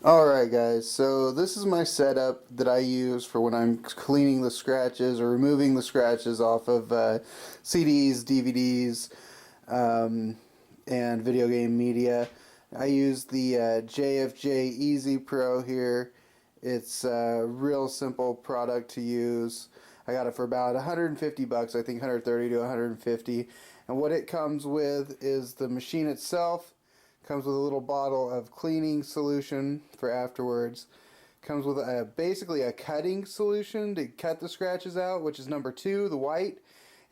Alright guys, so this is my setup that I use for when I'm cleaning the scratches or removing the scratches off of CDs, DVDs, and video game media. I use the JFJ Easy Pro here. It's a real simple product to use. I got it for about 150 bucks, I think 130 to 150. And what it comes with is the machine itself. Comes with a little bottle of cleaning solution for afterwards. Comes with basically a cutting solution to cut the scratches out, which is number 2, the white.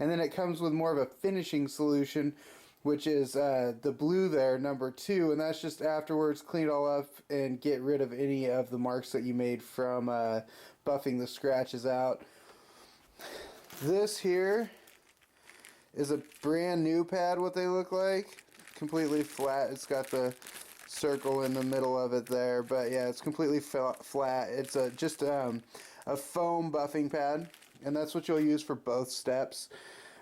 And then it comes with more of a finishing solution, which is the blue there, number 2. And that's just afterwards clean it all up and get rid of any of the marks that you made from buffing the scratches out. This here is a brand new pad, what they look like. Completely flat. It's got the circle in the middle of it there, but yeah, it's completely flat. It's just a foam buffing pad, and that's what you'll use for both steps.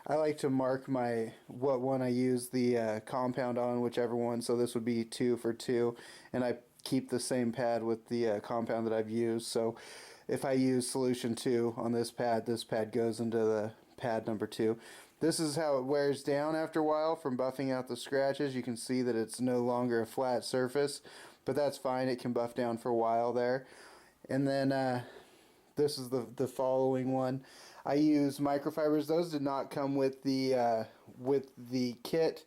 I like to mark what one I use the compound on, whichever one, so this would be 2 for 2, and I keep the same pad with the compound that I've used. So if I use solution 2 on this pad goes into the pad number 2. This is how it wears down after a while from buffing out the scratches. You can see that it's no longer a flat surface, but that's fine. It can buff down for a while there. And then this is the following one. I use microfibers. Those did not come with the kit,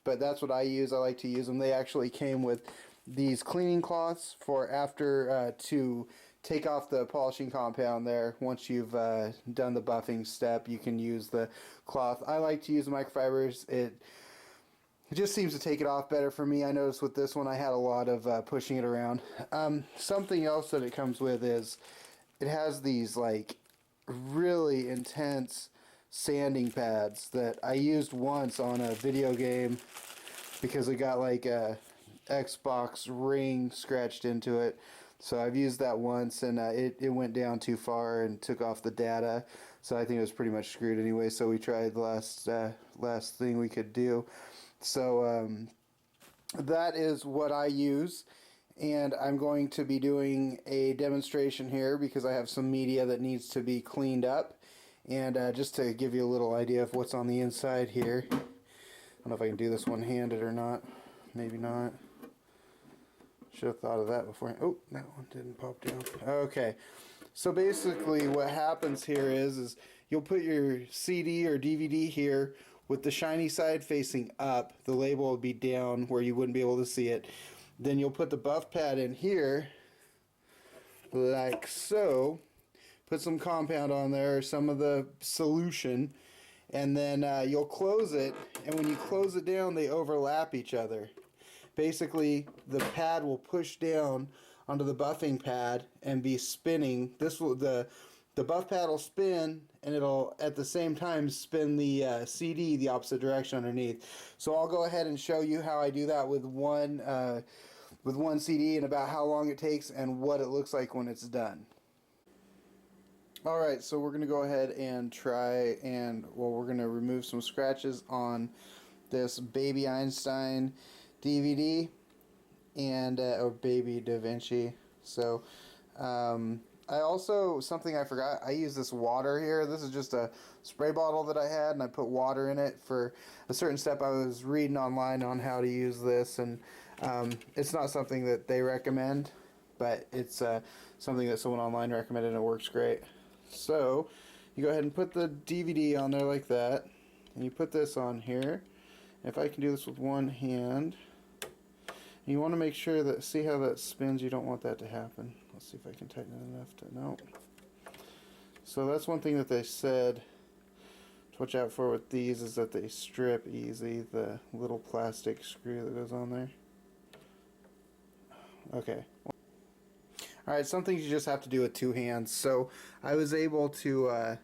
but that's what I use. I like to use them. They actually came with these cleaning cloths for after to take off the polishing compound there. Once you've done the buffing step, you can use the cloth. I like to use the microfibers. It just seems to take it off better for me. I noticed with this one I had a lot of pushing it around. Something else that it comes with is it has these like really intense sanding pads that I used once on a video game because it got like a Xbox ring scratched into it. So I've used that once, and it went down too far and took off the data. So I think it was pretty much screwed anyway. So we tried the last thing we could do. So that is what I use, and I'm going to be doing a demonstration here because I have some media that needs to be cleaned up. And just to give you a little idea of what's on the inside here. I don't know if I can do this one-handed or not. Maybe not. Should have thought of that before. Oh, that one didn't pop down. Okay. So basically what happens here is you'll put your CD or DVD here with the shiny side facing up. The label will be down where you wouldn't be able to see it. Then you'll put the buff pad in here like so. Put some compound on there, or some of the solution, and then you'll close it, and when you close it down they overlap each other. Basically, the pad will push down onto the buffing pad and be spinning. The buff pad will spin, and it'll at the same time spin the CD the opposite direction underneath. So I'll go ahead and show you how I do that with one CD and about how long it takes and what it looks like when it's done. Alright, so we're going to go ahead and try we're going to remove some scratches on this Baby Einstein DVD and or Baby Da Vinci. So I also, something I forgot, I use this water here. This is just a spray bottle that I had, and I put water in it for a certain step. I was reading online on how to use this, and it's not something that they recommend, but it's something that someone online recommended, and it works great. So you go ahead and put the DVD on there like that, and you put this on here. If I can do this with one hand, you want to make sure that, see how that spins, you don't want that to happen. Let's see if I can tighten it enough to, no. So that's one thing that they said to watch out for with these, is that they strip easy, the little plastic screw that goes on there. Okay. Alright, some things you just have to do with two hands. So I was able to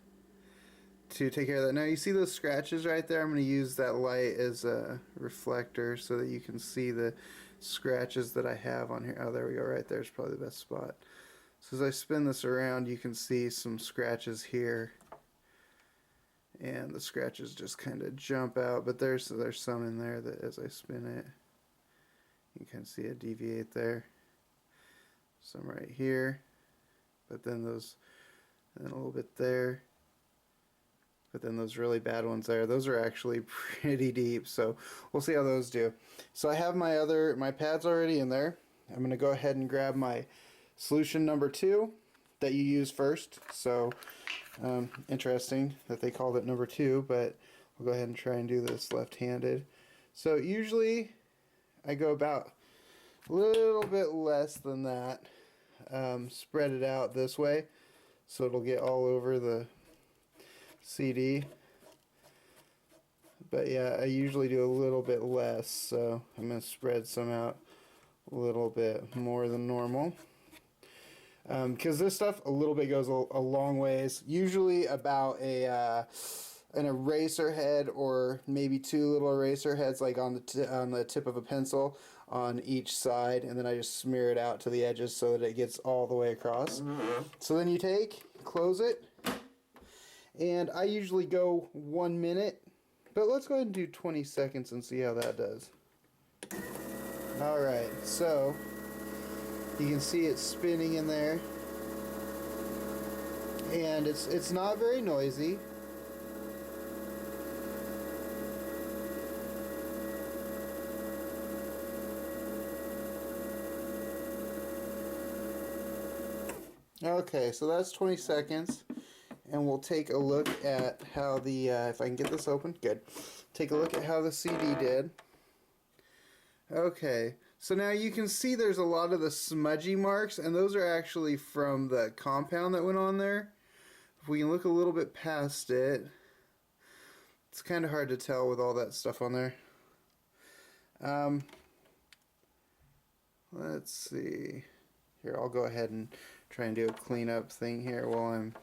take care of that. Now you see those scratches right there? I'm going to use that light as a reflector so that you can see the scratches that I have on here. Oh, there we go. Right there's probably the best spot. So as I spin this around, you can see some scratches here, and the scratches just kind of jump out, but there's some in there that as I spin it, you can see it deviate there. some right here, but then those, and then a little bit there, but then those really bad ones there, those are actually pretty deep, so we'll see how those do. So I have my pads already in there. I'm going to go ahead and grab my solution number 2 that you use first. So interesting that they called it number 2, but we'll go ahead and try and do this left-handed. So usually I go about a little bit less than that, spread it out this way so it'll get all over the CD. But yeah, I usually do a little bit less, so I'm going to spread some out a little bit more than normal. Because this stuff a little bit goes a long ways. Usually about an eraser head or maybe 2 little eraser heads, like on the tip of a pencil on each side, and then I just smear it out to the edges so that it gets all the way across. So then you close it, and I usually go 1 minute, but let's go ahead and do 20 seconds and see how that does. Alright, so you can see it spinning in there, and it's not very noisy. Okay, so that's 20 seconds, and we'll take a look at how the, if I can get this open, good. Take a look at how the CD did. Okay, so now you can see there's a lot of the smudgy marks, and those are actually from the compound that went on there. If we can look a little bit past it, it's kind of hard to tell with all that stuff on there. Let's see. Here, I'll go ahead and try and do a cleanup thing here while I'm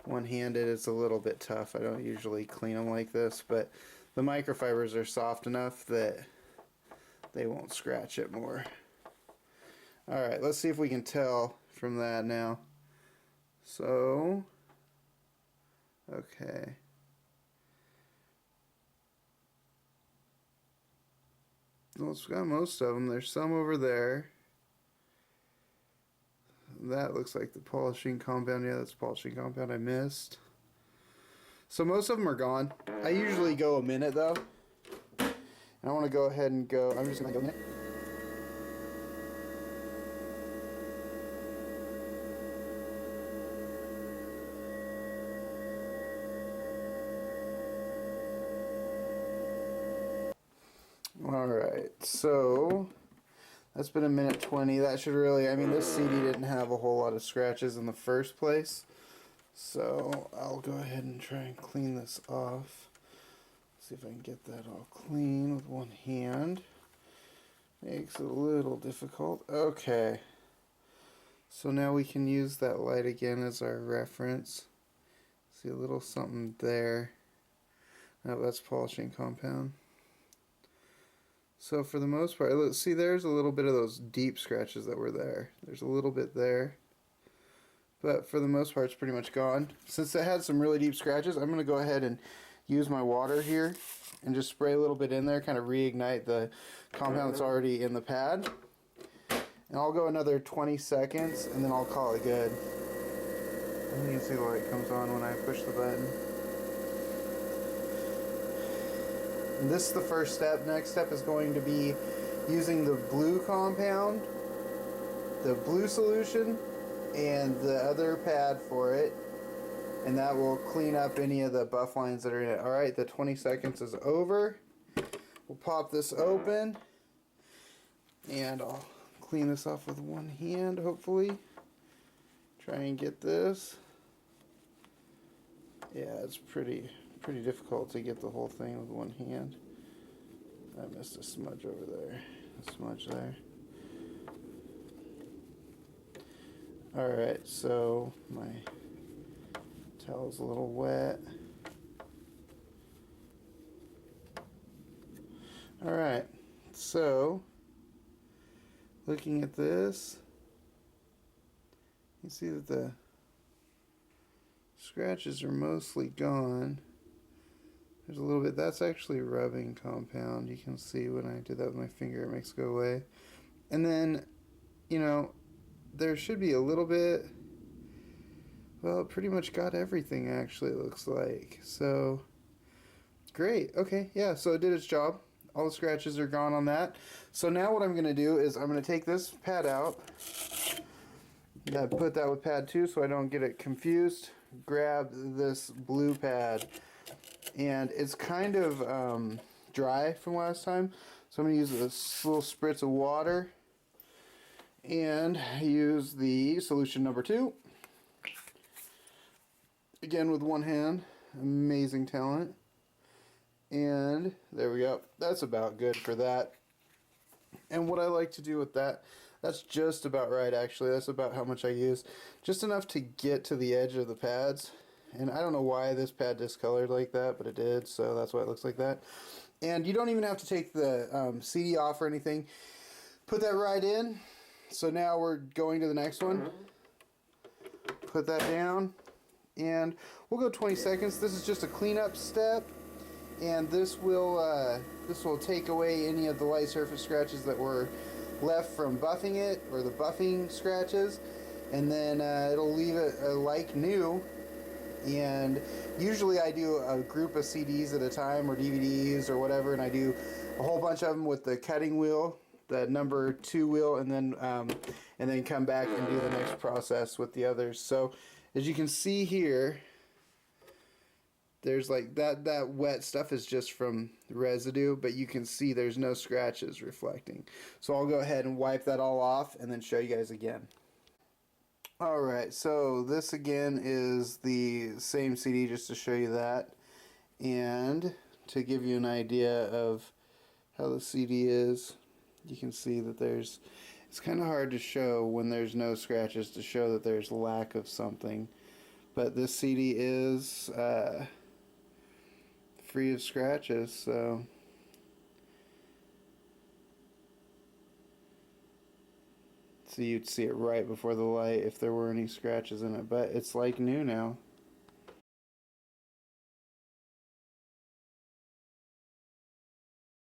one-handed. It's a little bit tough. I don't usually clean them like this, but the microfibers are soft enough that they won't scratch it more. Alright, let's see if we can tell from that now. So, okay. Well, it's got most of them. There's some over there. That looks like the polishing compound. Yeah, that's polishing compound I missed. So most of them are gone. I usually go a minute though. And I want to go ahead and go. I'm just going to go a minute. Alright, so that's been 1:20. That should really, I mean, this CD didn't have a whole lot of scratches in the first place. So I'll go ahead and try and clean this off. See if I can get that all clean with one hand. Makes it a little difficult. Okay. So now we can use that light again as our reference. See a little something there. No, that's polishing compound. So for the most part, let's see, there's a little bit of those deep scratches that were there. There's a little bit there. But for the most part, it's pretty much gone. Since it had some really deep scratches, I'm going to go ahead and use my water here and just spray a little bit in there, kind of reignite the compound that's already in the pad. And I'll go another 20 seconds, and then I'll call it good. And you can see the light comes on when I push the button. And this is the first step. Next step is going to be using the blue compound, the blue solution, and the other pad for it, and that will clean up any of the buff lines that are in it. Alright, the 20 seconds is over. We'll pop this open, and I'll clean this off with one hand, hopefully. Try and get this. Yeah, it's pretty difficult to get the whole thing with one hand. I missed a smudge over there. A smudge there. Alright, so my towel's a little wet. Alright, so looking at this, you see that the scratches are mostly gone. There's a little bit, that's actually rubbing compound. You can see when I do that with my finger, it makes it go away. And then, you know, there should be a little bit. Well, it pretty much got everything, actually, it looks like. So, great. Okay, yeah, so it did its job. All the scratches are gone on that. So now what I'm going to do is I'm going to take this pad out. Yeah, put that with pad 2 so I don't get it confused. Grab this blue pad. And it's kind of dry from last time. So I'm going to use this little spritz of water. And use the solution number 2. Again with one hand. Amazing talent. And there we go. That's about good for that. And what I like to do with that, that's just about right actually. That's about how much I use. Just enough to get to the edge of the pads. And I don't know why this pad discolored like that, but it did, so that's why it looks like that. And you don't even have to take the CD off or anything. Put that right in. So now we're going to the next one. Put that down. And we'll go 20 seconds. This is just a cleanup step. And this will take away any of the light surface scratches that were left from buffing it, or the buffing scratches, and then it'll leave it like new. And usually I do a group of CDs at a time, or DVDs or whatever, and I do a whole bunch of them with the cutting wheel, the number 2 wheel, and then come back and do the next process with the others. So as you can see here, there's like that wet stuff is just from residue, but you can see there's no scratches reflecting. So I'll go ahead and wipe that all off and then show you guys again. Alright, so this again is the same CD, just to show you that, and to give you an idea of how the CD is. You can see that it's kind of hard to show when there's no scratches, to show that there's lack of something, but this CD is free of scratches, so you'd see it right before the light if there were any scratches in it, but it's like new now.